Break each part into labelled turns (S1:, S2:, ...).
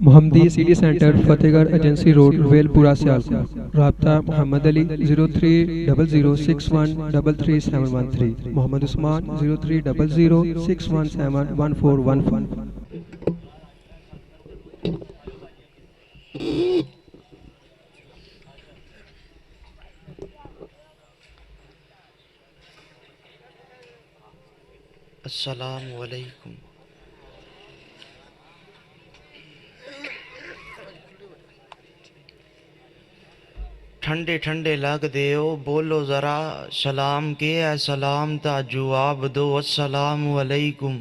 S1: محمدی city centre فتح گڑھ agency road royal پورہ سیالکوٹ۔ رابطہ محمد علی 030061337113، محمد عثمان 030061711415۔
S2: السلام علیکم۔ ٹھنڈے ٹھنڈے لگ دیو، بولو ذرا سلام کے ہے، سلام تا جواب دو، السلام علیکم۔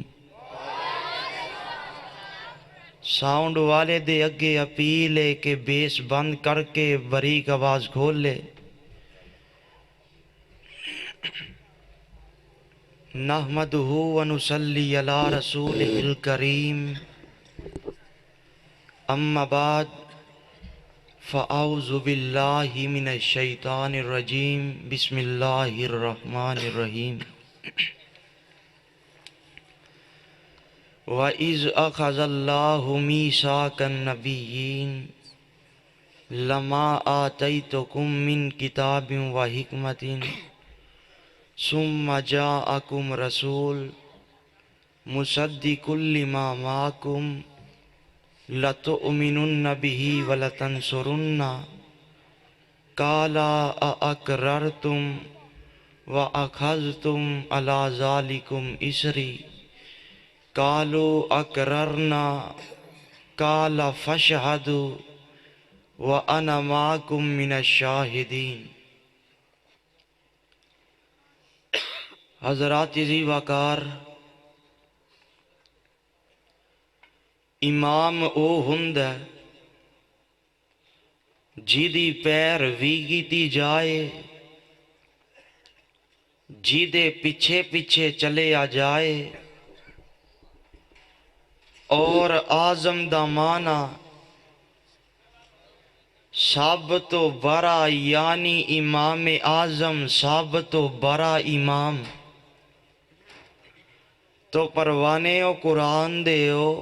S2: ساؤنڈ والے دے اگے اپیل ہے کہ بیس بند کر کے باریک آواز کھول لے۔ نحمدہ ونصلی علی رسولہ الکریم، اما بعد فاعوذ باللہ من الشیطان الرجیم، بسم اللہ الرحمن الرحیم۔ وَإِذْ أَخَذَ اللَّهُ مِيثَاقَ النَّبِيِّينَ لَمَا آتَيْتُكُم مِّن كِتَابٍ وَحِكْمَةٍ ثُمَّ جَاءَكُمْ رَسُولٌ مُصَدِّقٌ لِّمَا مَعَكُمْ لَتُؤْمِنُنَّ بِهِ وَلَتَنصُرُنَّهُ قَالَ أَأَقْرَرْتُمْ وَأَخَذْتُمْ عَلَىٰ ذَٰلِكُمْ إِصْرِي قَالُوا أَقْرَرْنَا قَالَ فَاشْهَدُوا وَأَنَا مَعَكُمْ مِنَ الشَّاهِدِينَ۔ حضرات عزیز وقار، امام او ہوندا ہے جیدی پیروی کیتی جائے، جیدے پیچھے پیچھے چلے آ جائے، اور اعظم دا معنی سب تو بڑا یعنی امام اعظم سب تو بڑا امام۔ تو پروانے ہو قرآن دے ہو،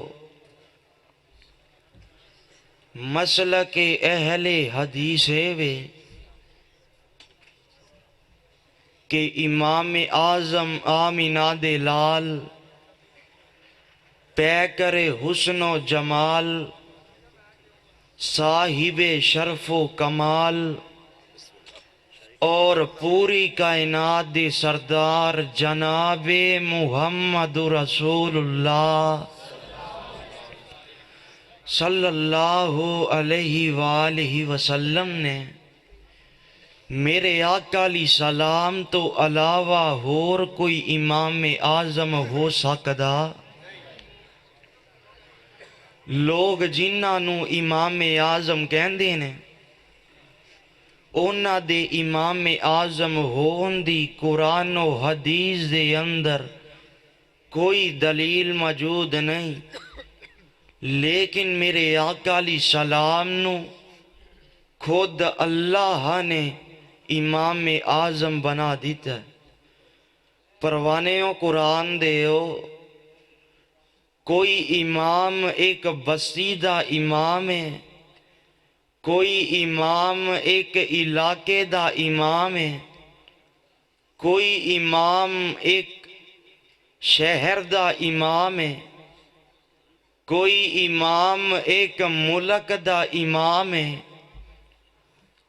S2: مسلک اہل حدیث ہے وے کہ امام اعظم آمینہ دے لال پیکر حسن و جمال، صاحب شرف و کمال، اور پوری کائنات دے سردار جناب محمد رسول اللہ صلی اللہ علیہ وآلہ وسلم نے میرے آقا علیہ السلام تو علاوہ اور کوئی امام اعظم ہو سکدا؟ لوگ جنہاں نو امام اعظم کہندے نے اونا دے امام اعظم ہون دی قرآن و حدیث دے اندر کوئی دلیل موجود نہیں، لیکن میرے آقا علیہ السلام نو خود اللہ نے امام اعظم بنا دیتا ہے۔ پروانیوں قرآن دیو، کوئی امام ایک بستی دا امام ہے، کوئی امام ایک علاقے دا امام ہے، کوئی امام ایک شہر دا امام ہے، کوئی امام ایک ملک دا امام ہے،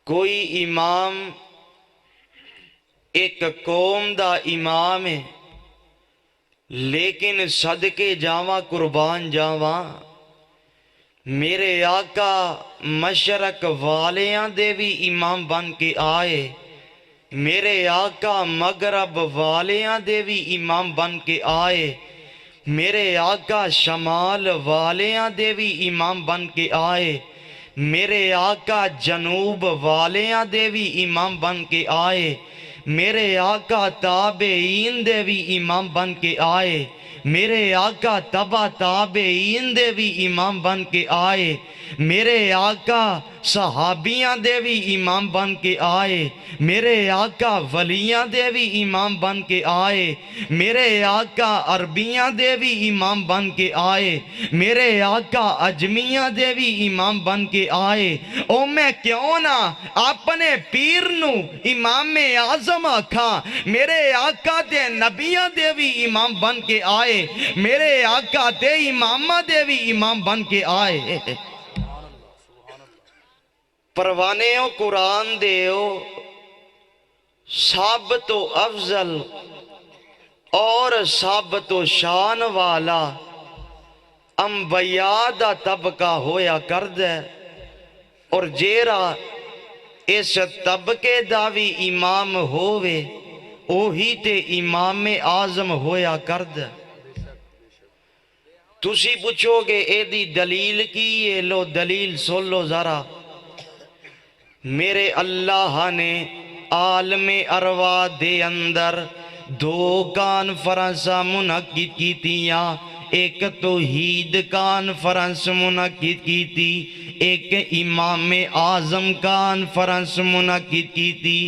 S2: کوئی امام ایک قوم دا امام ہے، لیکن صدقے جاواں قربان جاواں میرے آقا مشرق والیاں دے بھی امام بن کے آئے، میرے آقا مغرب والیاں دے بھی امام بن کے آئے، میرے آقا شمال والیاں دے بھی امام بن کے آئے، میرے آقا جنوب والیاں دے بھی امام بن کے آئے، میرے آقا تابعین دے بھی امام بن کے آئے، میرے آقا تبا تابعین دے بھی امام بن کے آئے، میرے آقا صحابیاں دے بھی امام بن کے آئے، میرے آقا ولیاں دے بھی امام بن کے آئے، میرے آقا عربیاں دے بھی امام بن کے آئے، میرے آقا اجمیاں دے بھی امام بن کے آئے۔ او میں کیوں نہ اپنے پیر نو امام اعظم آکھاں، میرے آقا دے نبیاں دے بھی امام بن کے آئے، میرے آقا دے امامہ دے بھی امام بن کے آئے۔ پروانے ہو قرآن دے ہو سب تو افضل اور سب تو شان والا انبیاء دا طبقہ ہویا کرد ہے، اور جیرا اس طبقے دا بھی امام ہووے اوہی تے امام اعظم ہویا کرد ہے۔ تسی پوچھو گے اے دی دلیل کی ہے، لو دلیل سن لو ذرا۔ میرے اللہ نے عالم ارواح دے اندر دو کانفرنساں منعقد کی تیاں، ایک توحید کانفرنس منعقد کی تھی، ایک امام اعظم کانفرنس منعقد کی تھی۔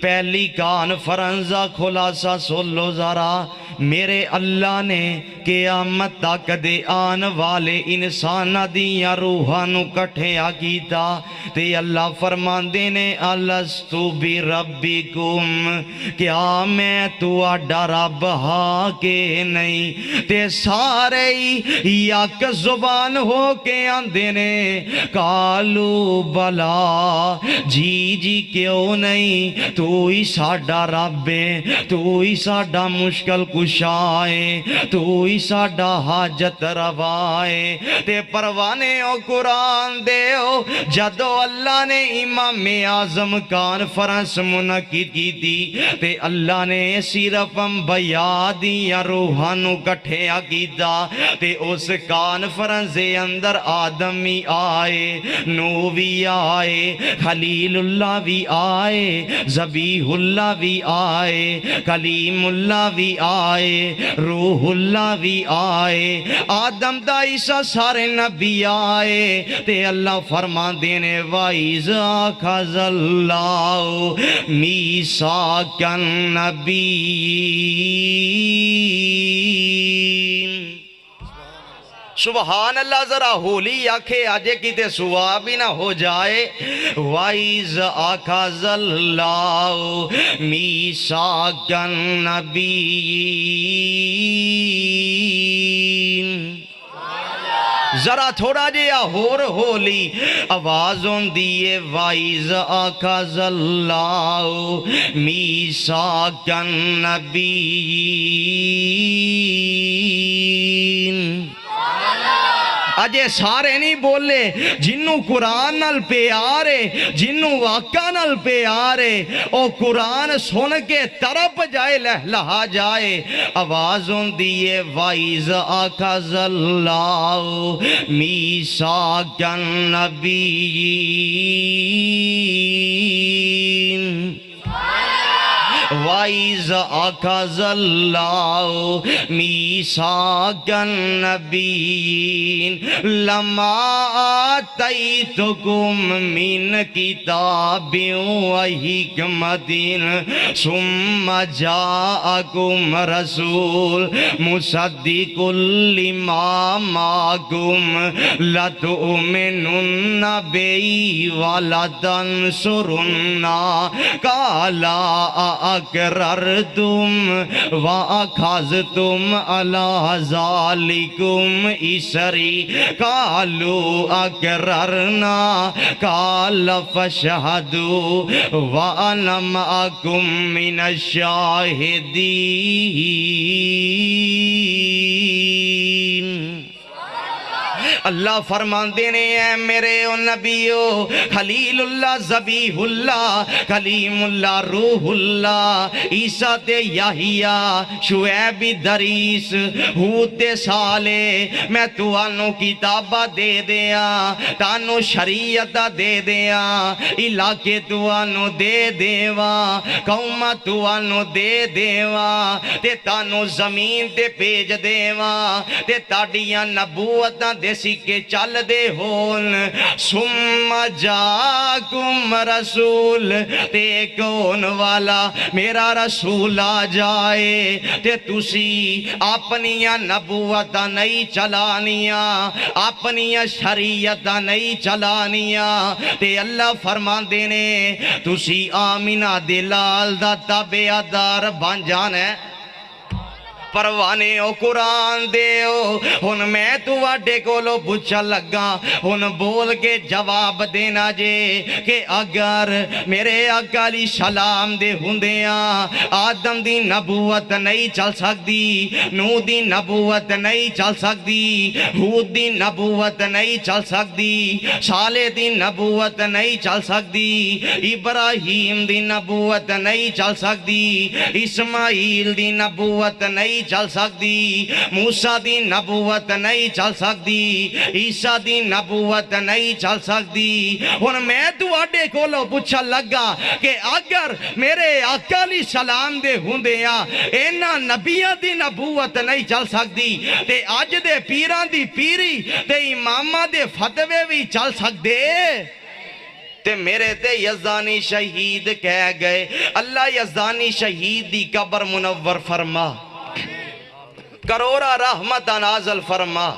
S2: پہلی کانفرنس کا خلاصہ سن لو ذرا۔ میرے اللہ نے قیامت تک دے آن والے انسان دیاں روحاں نو کٹھیا کیتا، تے اللہ فرماندے نے الستو بربکم، کیا میں تواڈا رب ہاں کہ نہیں؟ تے سارے یک زبان ہو کے آندے نے کالو بلا، جی جی کیوں نہیں، تو ہی ساڈا رب ہے، تو ہی ساڈا مشکل کشا ہے، تو ہی ساڈا حاجت روا ہے۔ تے پروانے ہو قرآن دے ہو جدو اللہ نے امام اعظم کانفرنس منعقد کی تھی، تے اللہ نے صرف انبیاء دیاں روحاں نو کٹھیا کیتا، تے اس کانفرنس دے اندر آدم بھی آئے، نوح بھی آئے، خلیل اللہ بھی آئے، ذبیح اللہ بھی آئے، کلیم اللہ بھی آئے، روح اللہ بھی آئے، آدم دا عیسیٰ سارے نبی آئے۔ تے اللہ فرما دینے وَإِذْ أَخَذَ اللَّهُ مِيثَاقَ النَّبِيِّينَ۔ سبحان اللہ، ذرا ہولی آکھے آجے کی تے سواب ہی نہ ہو جائے۔ وَإِذْ أَخَذَ اللَّهُ مِيثَاقَ النَّبِيِّينَ۔ ذرا تھوڑا جیا ہور ہولی آواز ہون دیئے۔ وَإِذْ أَخَذَ اللَّهُ مِيثَاقَ النَّبِيِّينَ۔ اجے سارے نہیں بولے، جنوں قرآن نال پیارے، جنوں واقعہ نال پیارے، او قرآن سن کے تڑپ جائے، لہلہا جائے۔ آواز ہون دیئے وَإِذْ أَخَذَ اللَّهُ مِيثَاقَ النَّبِيِّينَ۔ وَإِذْ أَخَذَ اللَّهُ مِيثَاقَ النَّبِيِّينَ لَمَا آتَيْتُكُم مِّن كِتَابٍ وَحِكْمَةٍ ثُمَّ جَاءَكُمْ رَسُولٌ مُصَدِّقٌ لِّمَا مَعَكُمْ لَتُؤْمِنُنَّ بِهِ وَلَتَنصُرُنَّهُ قَالَ أَقْرَرْتُمْ وَأَخَذْتُمْ عَلَى ذَلِكُمْ إِصْرِي قَالُوا أَقْرَرْنَا قَالَ فَاشْهَدُوا وَأَنَا مَعَكُمْ مِنَ الشَّاهِدِينَ۔ اللہ فرماندے نے اے میرے او نبیو خلیل اللہ ذبیح اللہ کلیم اللہ روح اللہ عیسیٰ تے یحییٰ شعیب دریس ہود تے صالح میں توانو کتابہ دے دیا تانو شریعت دے دیا علاقے توانو دے دیوا قومہ توانو دے دیوا تے تانو زمین تے پیج دیوا تے تاڑیاں نبوتاں دے سکے چل دے ہون سم جاکم رسول تے کون والا میرا رسول آ جائے تے تسی اپنیاں نبوتاں نہیں چلانیاں اپنیاں شریعتاں نہیں چلانیاں تے اللہ فرمان دینے تسی آمینہ دلال دا تابعدار بن جانے پروانے او قرآن دیو ہن میں تو واڈے کولو پوچھا لگا ہن بول کے جواب دینا جے کہ اگر میرے آقا علیہ السلام دے ہوندیاں آدم دی نبوت نہیں چل سکتی نوح دی نبوت نہیں چل سکتی ہود دی نبوت نہیں چل سکتی صالح دی نبوت نہیں چل سکتی ابراہیم دی نبوت نہیں چل سکتی اسماعیل دی نبوت نہیں چل سکتی موسیٰ دی نبوت نہیں چل سکتی عیسیٰ دی نبوت نہیں چل سکتی ہن میں تو آڈے کولو پوچھا لگا کہ اگر میرے آقا علیہ السلام دے ہوندیاں اینا نبیاں دی نبوت نہیں چل سکتی تے آج دے پیران دی پیری تے امامہ دے فتوے بھی چل سکتے تے میرے تے یزدانی شہید کہہ گئے اللہ یزدانی شہید دی قبر منور فرما کروڑا رحمت نازل فرما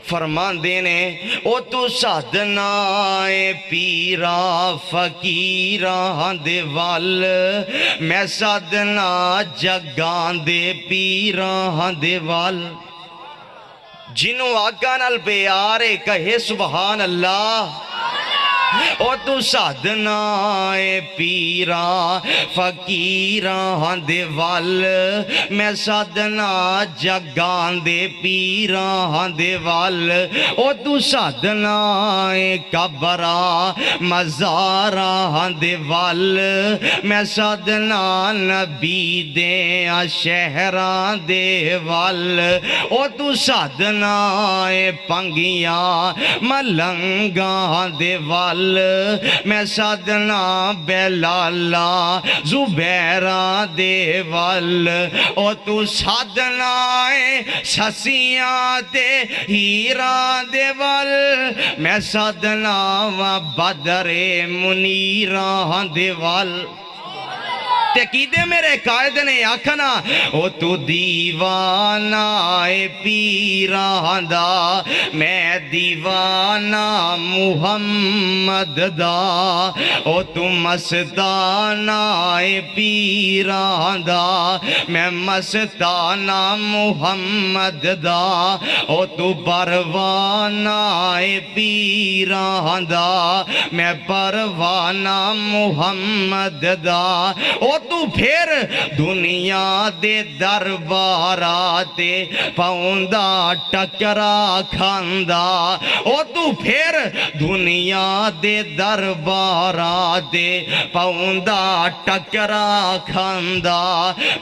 S2: فرمان دینے او تو سادنائے پیرا فقیران دے وال میں سادنا جگان دے پیران دے وال جنوں آقا نال پیارے کہے سبحان اللہ او تو سادنائے پیرا فقیران دے وال میں سادنا جگان دے پیران دے وال او تو سادنائے قبرا مزاران دے وال میں سادنا نبی دے شہران دے وال او تو سادنائے پنگیاں ملنگان دے وال میں سادنا بیلالا زبیرہ دے وال او تو سادنا سسیاں دے ہیران دے وال میں سادنا و بدر منیران دے وال تقیدے میرے قائد نے آکھنا او تو دیوانہ پیران دا میں دیوانہ محمد دا او تو مستانہ پیران دا میں مستانہ محمد دا او تو پروانہ پیران دا میں پروانہ محمد دا او تو پھر دنیا دے درباراتے پاؤندا ٹکرا کھاندا او تو پھر دنیا دے درباراتے پاؤندا ٹکرا کھاندا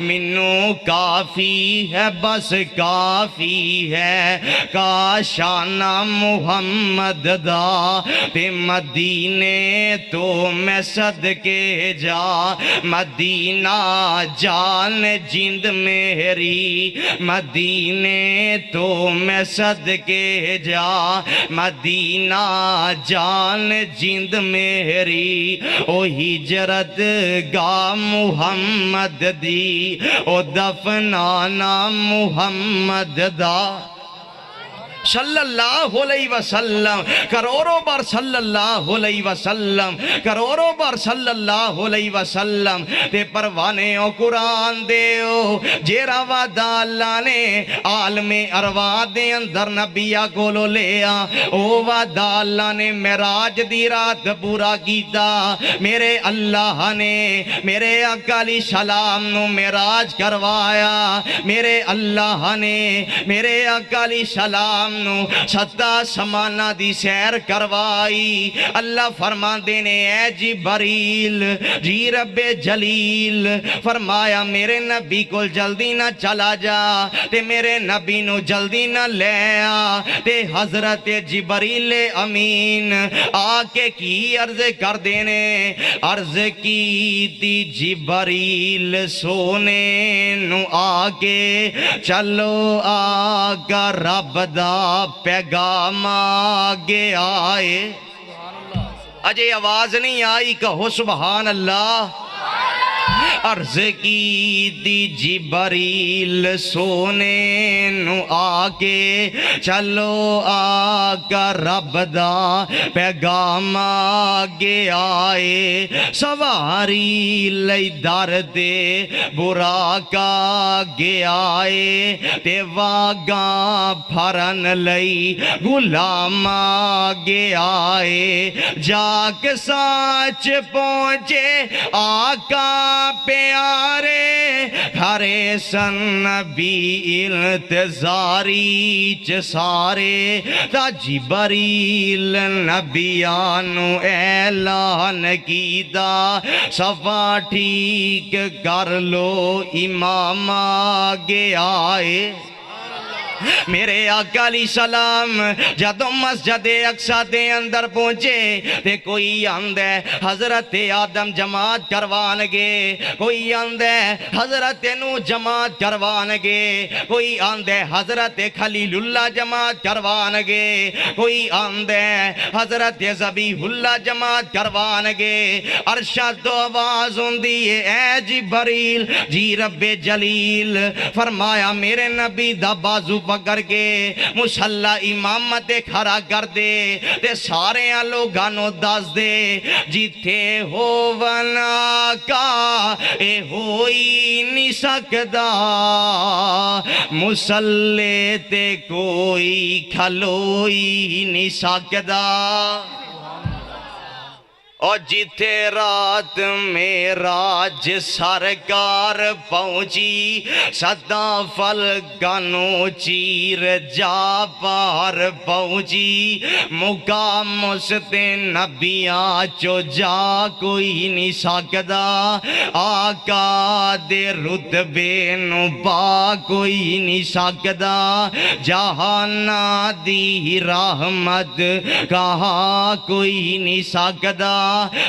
S2: منو کافی ہے بس کافی ہے کاشانہ محمد دا تے مدینے تو میں صدقے جا مدینہ جان جند میری مدینے تو میں صدقے جا مدینہ جان جند میری او ہجرت گاہ محمد دی او دفنانا محمد دا صلی اللہ علیہ وسلم کروڑوں بار صلی اللہ علیہ وسلم کروڑوں بار صلی اللہ علیہ وسلم تے پروانے او قرآن دیو جیرا وعدہ اللہ نے عالم ارواح دے اندر نبیہ کولو لیا او وعدہ اللہ نے معراج دی رات پورا کیتا میرے اللہ نے میرے آقا علیہ السلام نو معراج کروایا میرے اللہ نے میرے آقا علیہ السلام السلام نو ستا سمانا دی سیر کروائی اللہ فرما دینے اے جبریل جی رب جلیل فرمایا میرے نبی کو جلدی نہ چلا جا تے میرے نبی نو جلدی نہ لے آ تے حضرت جبریل امین آکے کی عرض کر دینے عرض کی تی جبریل سونے نو آکے چلو آقا رب دا پیغام آگے آئے اجے آواز نہیں آئی کہو سبحان اللہ عرض کی دی جبریل سونے نو آکے چلو آقا رب دا پیغام آگے آئے سواری لئی در دے براقا آگے آئے تے واگاں پھرن لئی غلام آگے آئے جا کے ساچ پہنچے آقا پیارے ہرے سن نبی انتظاری سارے تا جبریل نبیانو اعلان کیتا صفا ٹھیک کر لو امام آگے آئے میرے آقا علیہ السلام جدو مسجد اقصی دے اندر پہنچے تے کوئی آندے حضرت آدم جماعت کروانگے کوئی آندے حضرت نو جماعت کروانگے کوئی آندے حضرت خلیل اللہ جماعت کروانگے کوئی آندے حضرت ذبیح اللہ جماعت کروانگے ارشاد تو آواز ہوندی اے جبریل جی رب جلیل فرمایا میرے نبی دا بازو پکڑ کے مصلی امامت کھڑا کر دے تے سارے لوگانو دس دے جیتے ہو ونا کا اے ہوئی نہیں سکدا مصلی تے کوئی کھلوئی نہیں سکدا اور جیتے رات معراج سرکار پہنچی صدا فلکانو چیر جا پار پہنچی مقام استے نبیاں چو جا کوئی نہیں سکدا آقا دے رتبے نو پا کوئی نہیں سکدا جہانا دی رحمت کہاں کوئی نہیں سکدا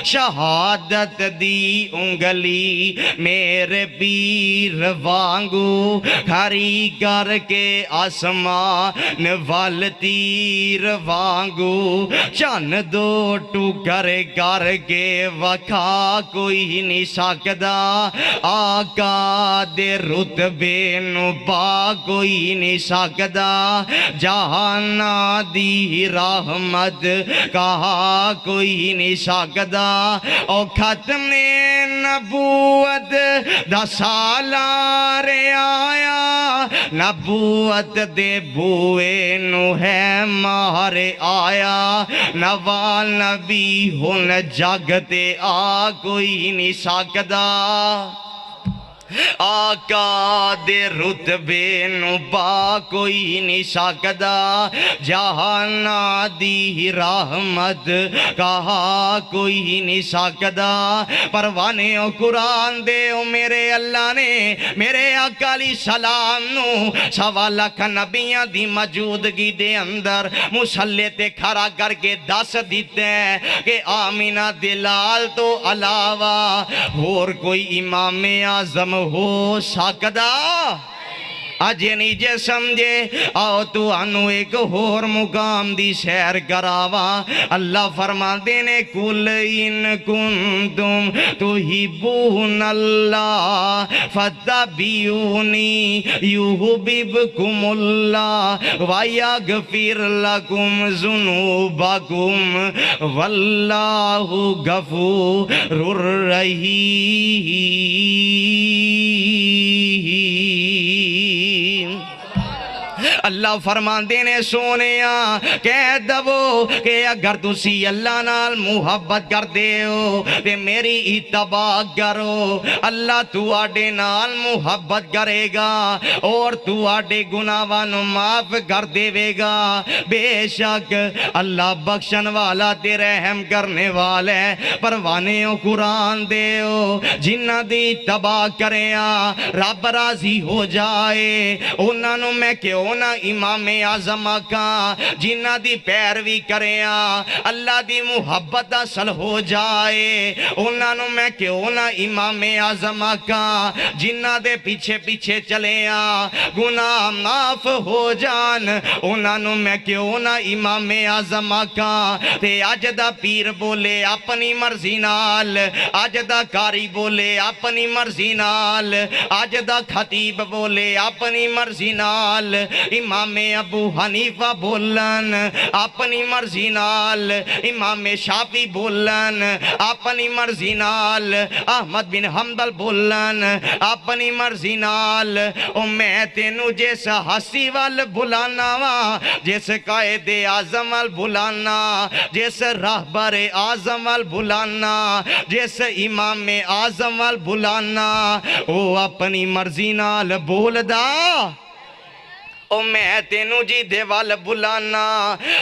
S2: شہادت دی انگلی میرے پیر وانگو کھری کر کے آسمان وال تیر وانگو چن دو ٹکر کر کے وکھا کوئی نہیں سکدا آقا دے رتبے نو پا کوئی نہیں سکدا جہانا دی رحمت کہا کوئی نہیں سکدا او ختم نبوت دا سالار آیا نبوت دے بوئے نو ہے مارے آیا نوال نبی ہن جگتے آ کوئی نہیں سکدا آقا دے رتبے نو با کوئی نہیں سکدا جہانا دی رحمت کہا کوئی نہیں سکدا پروانے او قرآن دے او میرے اللہ نے میرے آقا علیہ السلام نو سوا لاکھ نبیاں دی موجودگی دے اندر مصلی تے کھڑا کر کے دس دیتے ہیں کہ آمینہ دلال تو علاوہ اور کوئی امام اعظم ہو سکدا اجے نہیں جے سمجھے آؤ تو انو ایک اور مقام دی سیر کراوا اللہ فرما دینے کل ان کنتم تحبون اللہ فتبعونی یحببکم اللہ ویغفر لکم ذنوبکم واللہ غفور رحیم اللہ فرماندے نے سونیا کہہ دو کہ اگر تسی اللہ نال محبت کر دے ہو تے میری اتباع کرو اللہ تو آڈے نال محبت کرے گا اور تو آڈے گناہوں معاف کر دے گا بے شک اللہ بخشن والا تے رحم کرنے والا ہے پروانے او قرآن دے ہو جنہ دی اتباع کریاں رب راضی ہو جائے انہاں نو میں کیوں نہ امام اعظم آکاں جنہ دی پیروی کریاں اللہ دی محبت اصل ہو جائے انہاں نو میں کیوں نہ امام اعظم آکاں جنہ دے پیچھے پیچھے چلیاں گناہ معاف ہو جان انہاں نو میں کیوں نہ امام اعظم آکاں تے اج دا پیر بولے اپنی مرضی نال اج دا کاری بولے اپنی مرضی نال اج دا خطیب بولے اپنی مرضی نال امام ابو حنیفہ بولن اپنی مرضی نال امام شافعی بولن اپنی مرضی نال احمد بن حنبل بولن اپنی مرضی نال او میں تینو جس ہستی وال بلانا وا جس قائد اعظم وال بلانا جس رہبر اعظم وال بلانا جس امام اعظم وال بلانا او اپنی مرضی نال بول دا او میں تینو جی دے وال بلانا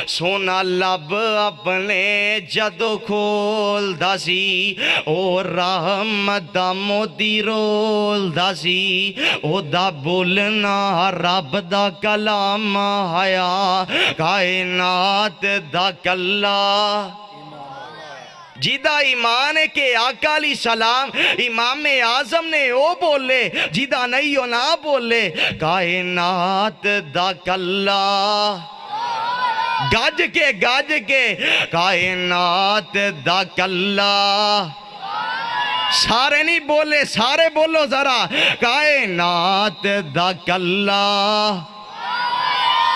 S2: سونا لب اپنے جدو کھول دا سی او رحمت دا موتی رول دا سی او دا بولنا رب دا کلام آیا کائنات دا کلا جیدہ ایمان ہے کہ آقا علیہ السلام امام اعظم نے او بولے جیدہ نہیں ہو نہ بولے کائنات دا کلا گاج کے کائنات دا کلا سارے نہیں بولے سارے بولو ذرا کائنات دا کلا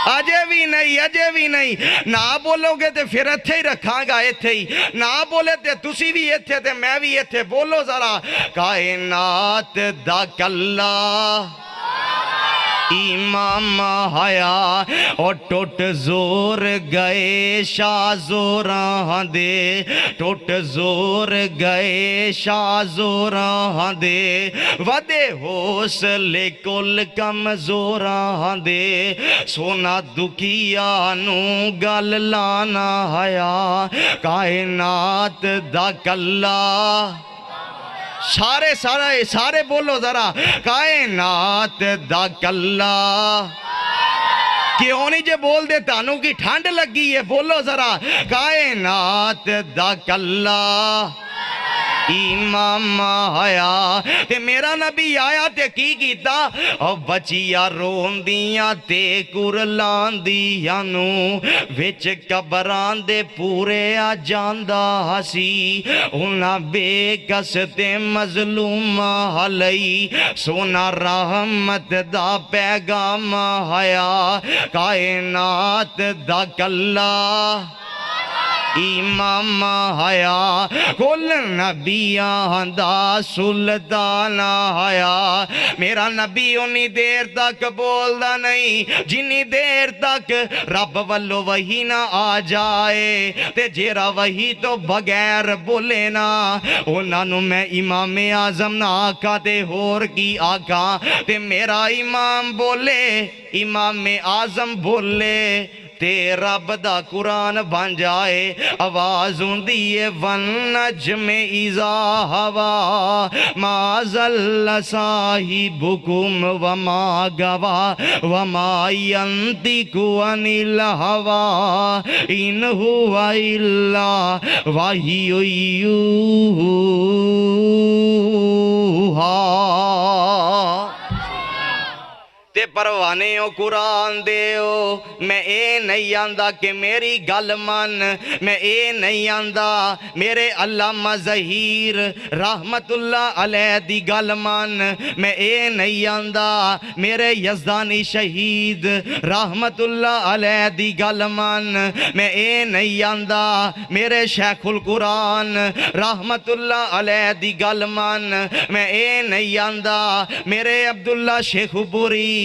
S2: اجے بھی نہیں نہ بولو گے تے پھر ایتھے ہی رکھاں گا ایتھے ہی نہ بولے تے تسی بھی ایتھے تے میں بھی ایتھے بولو ذرا کائنات دا کلا امام آیا اور ٹوٹ زور گئے شاہ زوراں دے ٹوٹ زور گئے شاہ زوراں دے ودے حوصلے کل کمزوراں دے سونا دکھیانو گل لانا آیا کائنات دا کلا سارے بولو ذرا کائنات دا کلا کیوں نہیں جے بول دے تانوں کی ٹھنڈ لگی ہے بولو ذرا کائنات دا کلا امام آیا تے میرا نبی آیا تے کی کیتا او بچیا رون دیاں تے کرلان دیاں نو وچ قبران دے پورے آ جاندہ ہسی انہاں بے کس تے مظلوم ہلئی سونا رحمت دا پیغام آیا کائنات دا کلا امام آیا کل نبیان دا سلطان آیا میرا نبی انہی دیر تک بولدا نہیں جنہی دیر تک رب والو وہی نہ آ جائے تے جیرا وہی تو بغیر بولے نا انہاں نو میں امام اعظم نہ آکا تے ہور کی آکا تے میرا امام بولے امام اعظم بولے تے رب دا قرآن بن جائے آواز ہوندی ون نجم اذا ہوا ما ضل صاحبکم وما غوا وما ینطق عن الہوا ان هو الا وحی یوحا تے پروانے ہو قرآن دے ہو میں اے نہیں آندہ کہ میری گل من میں اے نہیں آندہ میرے علامہ ظہیر رحمت اللہ علیہ دی گل من میں اے نہیں آندہ میرے یزدانی شہید رحمت اللہ علیہ دی گل من میں اے نہیں آندہ میرے شیخ القرآن رحمت اللہ علیہ دی گل من میں اے نہیں آندہ میرے عبداللہ شیخ بوری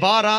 S2: 12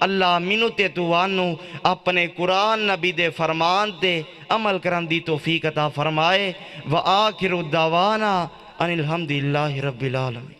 S2: اللہ مینوں تے توانوں اپنے قرآن نبی دے فرمان تے عمل کرن دی توفیق عطا فرمائے۔ وآخر الدعوانا ان الحمدللہ رب العالمین۔